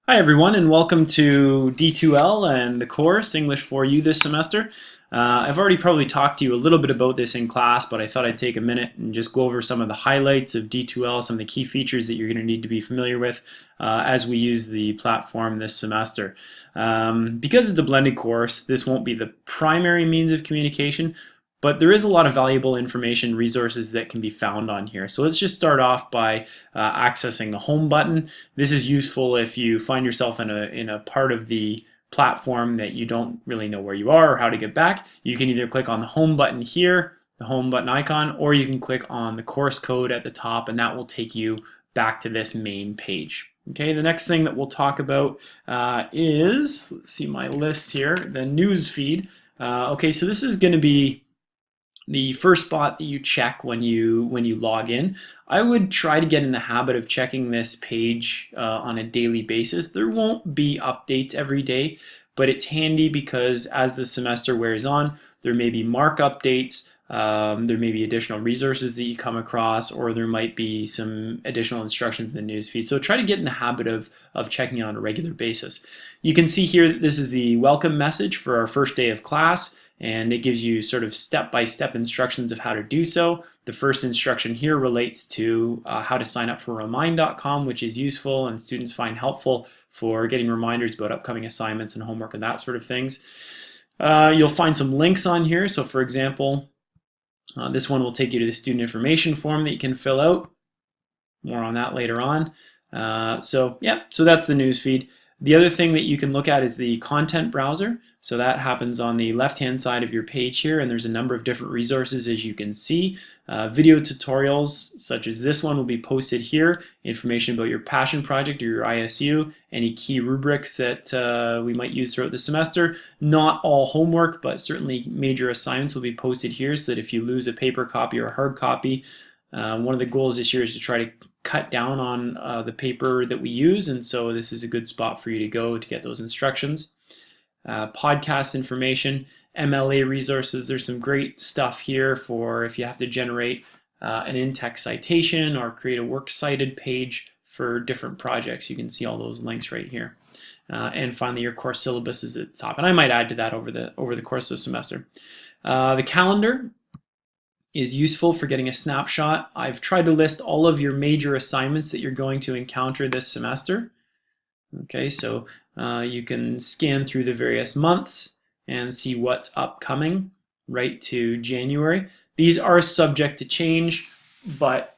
Hi everyone, and welcome to D2L and the course English 4U this semester. I've already probably talked to you a little bit about this in class, but I thought I'd take a minute and just go over some of the highlights of D2L, some of the key features that you're going to need to be familiar with as we use the platform this semester. Because it's a blended course, this won't be the primary means of communication, but there is a lot of valuable information resources that can be found on here. So let's just start off by accessing the home button. This is useful if you find yourself in a part of the platform that you don't really know where you are or how to get back. You can either click on the home button here, the home button icon, or you can click on the course code at the top and that will take you back to this main page. Okay, the next thing that we'll talk about is, let's see my list here, the news feed. Okay, so this is going to be the first spot that you check when you log in. I would try to get in the habit of checking this page on a daily basis. There won't be updates every day, but it's handy because as the semester wears on, there may be mark updates, there may be additional resources that you come across, or there might be some additional instructions in the newsfeed. So try to get in the habit of checking it on a regular basis. You can see here that this is the welcome message for our first day of class, and it gives you sort of step-by-step instructions of how to do so. The first instruction here relates to how to sign up for remind.com, which is useful and students find helpful for getting reminders about upcoming assignments and homework and that sort of things. You'll find some links on here. So for example, this one will take you to the student information form that you can fill out. More on that later on. So that's the news feed. The other thing that you can look at is the content browser. So that happens on the left-hand side of your page here, and there's a number of different resources as you can see. Video tutorials such as this one will be posted here, information about your passion project or your ISU, any key rubrics that we might use throughout the semester. Not all homework, but certainly major assignments will be posted here so that if you lose a paper copy or a hard copy, one of the goals this year is to try to cut down on the paper that we use, and so this is a good spot for you to go to get those instructions. Podcast information, MLA resources, there's some great stuff here for if you have to generate an in-text citation or create a works cited page for different projects. You can see all those links right here. And finally, your course syllabus is at the top, and I might add to that over the course of the semester. The calendar is useful for getting a snapshot. I've tried to list all of your major assignments that you're going to encounter this semester. Okay, so you can scan through the various months and see what's upcoming right to January. These are subject to change, but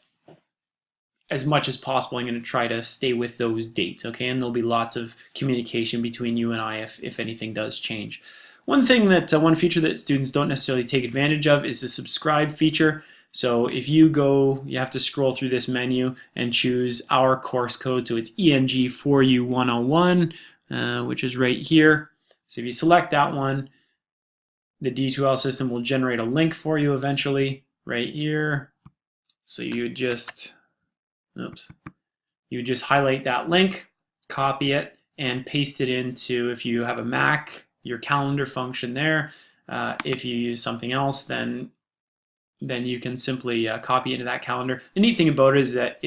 as much as possible, I'm going to try to stay with those dates, okay? And there'll be lots of communication between you and I if anything does change. One feature that students don't necessarily take advantage of is the subscribe feature. So if you have to scroll through this menu and choose our course code. So it's ENG4U 101, which is right here. So if you select that one, the D2L system will generate a link for you eventually right here. So you just highlight that link, copy it, and paste it into, if you have a Mac, your calendar function there. If you use something else, then you can simply copy into that calendar. The neat thing about it is that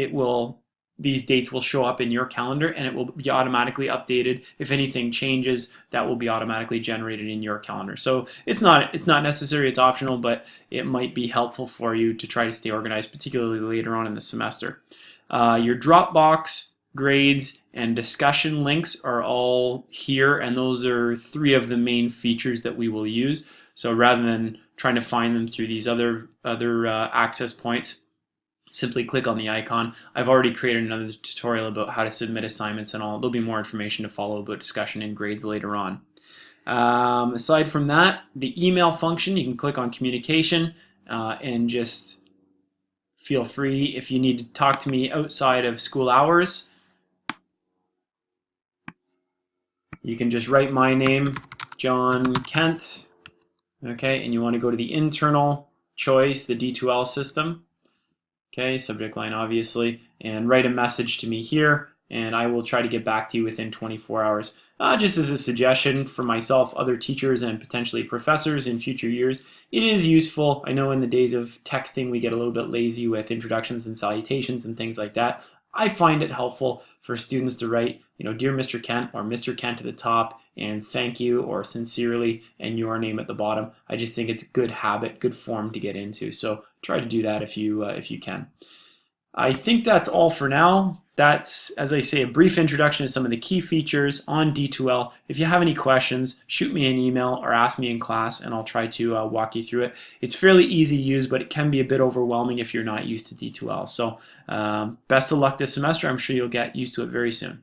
these dates will show up in your calendar and it will be automatically updated. If anything changes, that will be automatically generated in your calendar. So it's not necessary, it's optional, but it might be helpful for you to try to stay organized, particularly later on in the semester. Your Dropbox, grades, and discussion links are all here, and those are three of the main features that we will use. So rather than trying to find them through these other access points, simply click on the icon. I've already created another tutorial about how to submit assignments and all. There'll be more information to follow about discussion and grades later on. Aside from that, the email function, you can click on communication and just feel free if you need to talk to me outside of school hours. You can just write my name, John Kent, okay, and you want to go to the internal choice, the D2L system, okay, subject line obviously, and write a message to me here, and I will try to get back to you within 24 hours. Just as a suggestion for myself, other teachers, and potentially professors in future years, it is useful. I know in the days of texting we get a little bit lazy with introductions and salutations and things like that. I find it helpful for students to write, Dear Mr. Kent or Mr. Kent at the top and thank you or sincerely and your name at the bottom. I just think it's a good habit, good form to get into. So try to do that if you can. I think that's all for now. That's, as I say, a brief introduction to some of the key features on D2L. If you have any questions, shoot me an email or ask me in class and I'll try to walk you through it. It's fairly easy to use, but it can be a bit overwhelming if you're not used to D2L. So best of luck this semester. I'm sure you'll get used to it very soon.